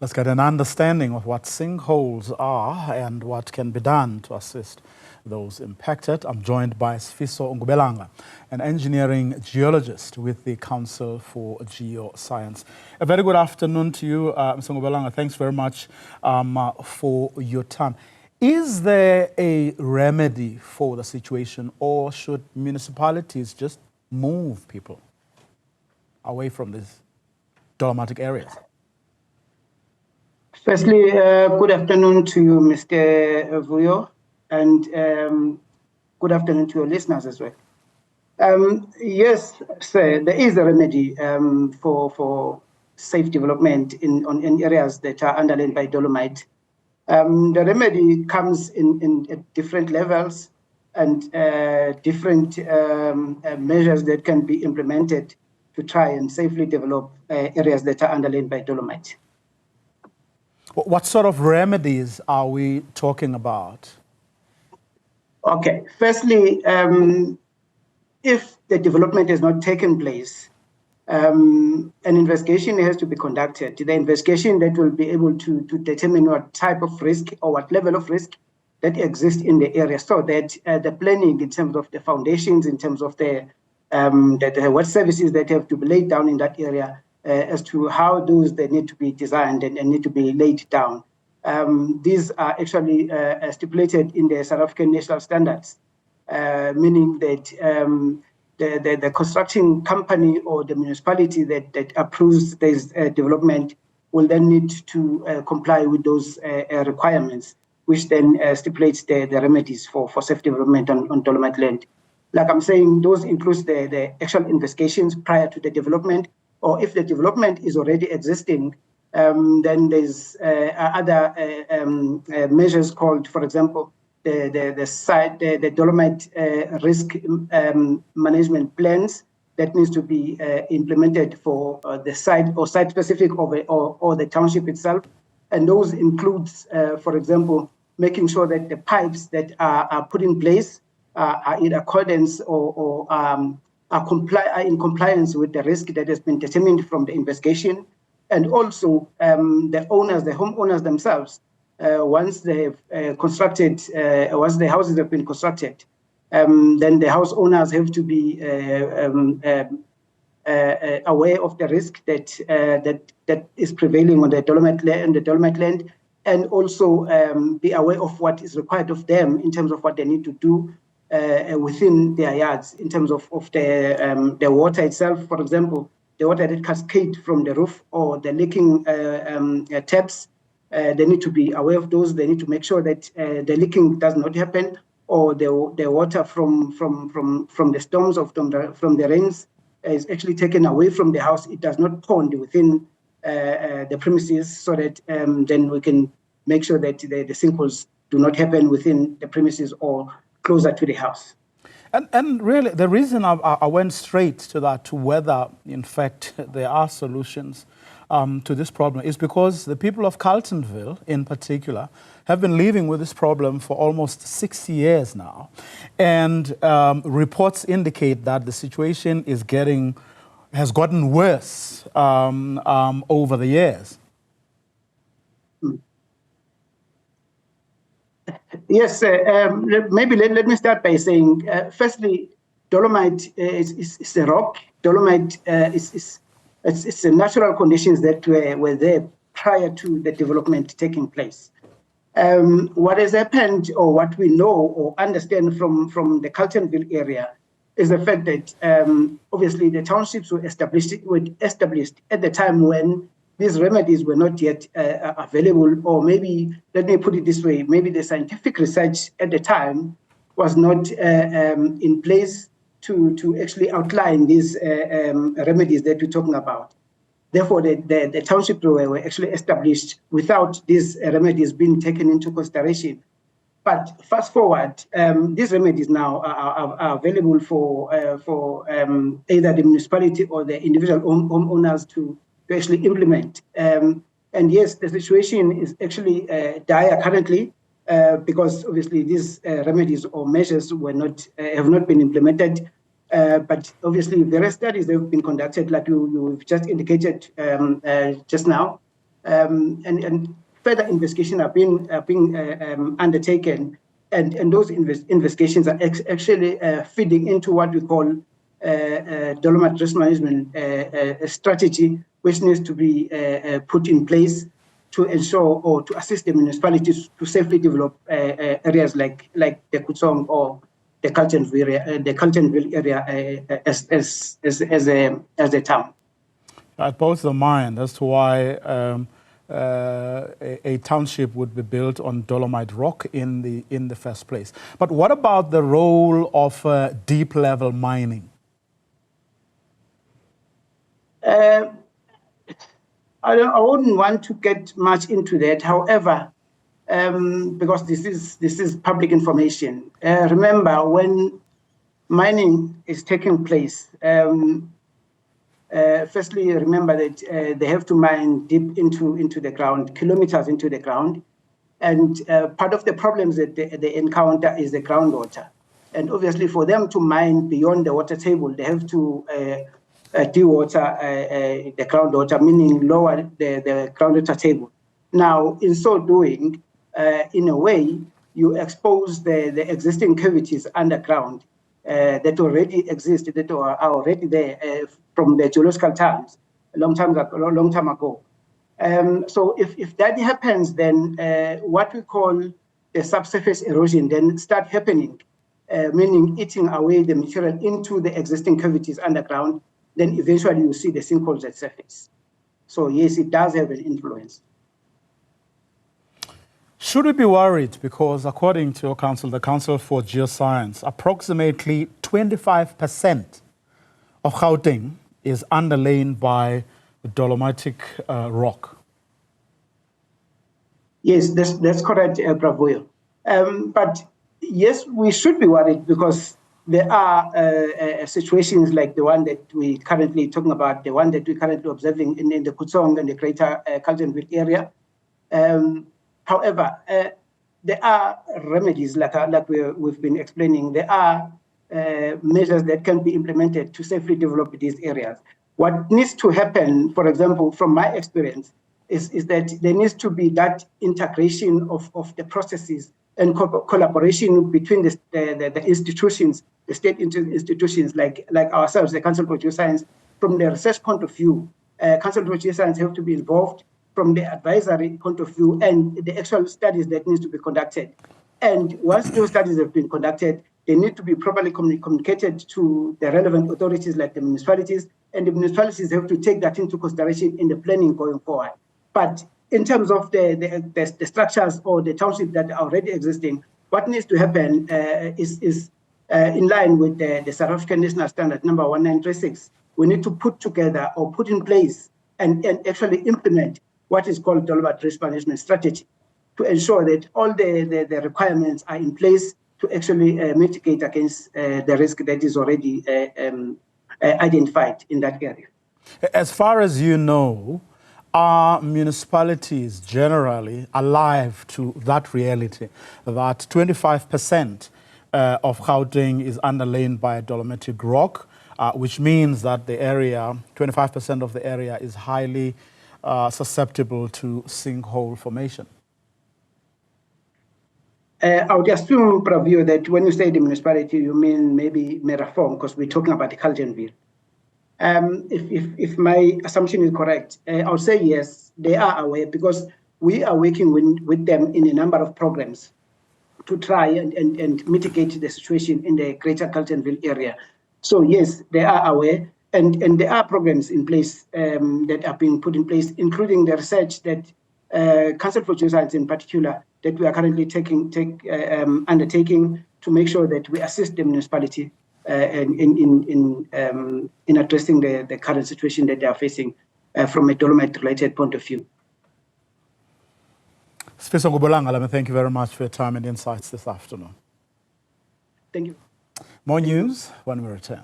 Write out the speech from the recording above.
Let's get an understanding of what sinkholes are and what can be done to assist those impacted. I'm joined by Sifiso Ngubelanga, an engineering geologist with the Council for Geoscience. A very good afternoon to you, Mr. Ngubelanga. Thanks very much for your time. Is there a remedy for the situation, or should municipalities just move people away from these Dolomitic areas? Firstly, good afternoon to you, Mr. Vuyo, and good afternoon to your listeners as well. Yes, sir, there is a remedy for safe development in areas that are underlain by dolomite. The remedy comes in at different levels and different measures that can be implemented to try and safely develop areas that are underlain by dolomite. What sort of remedies are we talking about? Okay, firstly, if the development has not taken place, an investigation has to be conducted. The investigation that will be able to determine what type of risk or what level of risk that exists in the area, so that the planning in terms of the foundations, in terms of the what services that have to be laid down in that area, as to how those that need to be designed and need to be laid down. These are actually stipulated in the South African national standards, meaning that the construction company or the municipality that approves this development will then need to comply with those requirements, which then stipulates the remedies for safe development on dolomite land. Like I'm saying, those include the actual investigations prior to the development, or if the development is already existing, then there's other measures called, for example, the dolomite risk management plans that needs to be implemented for the site or site-specific or the township itself. And those includes, for example, making sure that the pipes that are put in place are in accordance or are in compliance with the risk that has been determined from the investigation. And also the homeowners themselves, once they have constructed, once the houses have been constructed, then the house owners have to be aware of the risk that is prevailing on the dolomite land, and also be aware of what is required of them in terms of what they need to do within their yards, in terms of the water itself. For example, the water that cascade from the roof or the leaking taps, they need to be aware of those. They need to make sure that the leaking does not happen, or the water from the storms or from the rains is actually taken away from the house. It does not pond within the premises, so that then we can make sure that the sinkholes do not happen within the premises or closer to the house. And really, the reason I went straight to that, to whether, in fact, there are solutions to this problem, is because the people of Carletonville, in particular, have been living with this problem for almost 6 years now. And reports indicate that the situation has gotten worse over the years. Yes, maybe let me start by saying, firstly, dolomite is a rock. Dolomite it's the natural conditions that were there prior to the development taking place. What has happened, or what we know or understand from the Carletonville area, is the fact that obviously the townships were established at the time when these remedies were not yet available, or maybe, let me put it this way, maybe the scientific research at the time was not in place to actually outline these remedies that we're talking about. Therefore, the townships were actually established without these remedies being taken into consideration. But fast forward, these remedies now are available for either the municipality or the individual homeowners to actually implement. And yes, the situation is actually dire currently because obviously these remedies or measures have not been implemented. But obviously various studies have been conducted, like you've just indicated just now, and further investigations are being undertaken, and those investigations are actually feeding into what we call Dolomitic risk management strategy, which needs to be put in place to ensure or to assist the municipalities to safely develop areas like the Kutsong or the Carletonville area as a town. It blows the mind as to why a township would be built on Dolomite rock in the first place. But what about the role of deep level mining? I wouldn't want to get much into that. However, because this is public information. Remember, when mining is taking place, firstly, remember that they have to mine deep into the ground, kilometers into the ground. And part of the problems that they encounter is the groundwater. And obviously, for them to mine beyond the water table, they have to dewater the groundwater, meaning lower the groundwater table. Now, in so doing, in a way, you expose the existing cavities underground that already exist, that are already there from the geological times, a long time ago. So if that happens, then what we call the subsurface erosion then start happening, meaning eating away the material into the existing cavities underground. Then eventually you see the sinkholes at surface. So yes, it does have an influence. Should we be worried? Because according to your council, the Council for Geoscience, approximately 25% of Gauteng is underlain by Dolomitic rock. Yes, that's correct, Bravo. But yes, we should be worried because there are situations like the one that we currently talking about, the one that we're currently observing in the Kutsong and the greater Carletonville area. However, there are remedies, like we've been explaining. There are measures that can be implemented to safely develop these areas. What needs to happen, for example, from my experience, is that there needs to be that integration of the processes and collaboration between the institutions, the state institutions like ourselves, the Council for Geoscience. From the research point of view, Council for Geoscience have to be involved from the advisory point of view and the actual studies that needs to be conducted. And once those studies have been conducted, they need to be properly communicated to the relevant authorities like the municipalities, and the municipalities have to take that into consideration in the planning going forward. But in terms of the structures or the townships that are already existing, what needs to happen is in line with the South African National Standard number 1936. We need to put together or put in place and actually implement what is called Dolomitic risk management strategy to ensure that all the requirements are in place to actually mitigate against the risk that is already identified in that area. As far as you know, are municipalities generally alive to that reality, that 25% of Gauteng is underlain by Dolomitic rock, which means that the area, 25% of the area is highly susceptible to sinkhole formation? I would assume, Pravio, that when you say the municipality, you mean maybe Merafong, because we're talking about the Carletonville. If my assumption is correct, I would say yes, they are aware, because we are working with them in a number of programs to try and mitigate the situation in the greater Carletonville area. So yes, they are aware, and there are programs in place that are being put in place, including the research that Council for Geoscience in particular, that we are currently undertaking to make sure that we assist the municipality in addressing the current situation that they are facing from a Dolomite-related point of view. Sifiso Ngubelanga, thank you very much for your time and insights this afternoon. Thank you. More news when we return.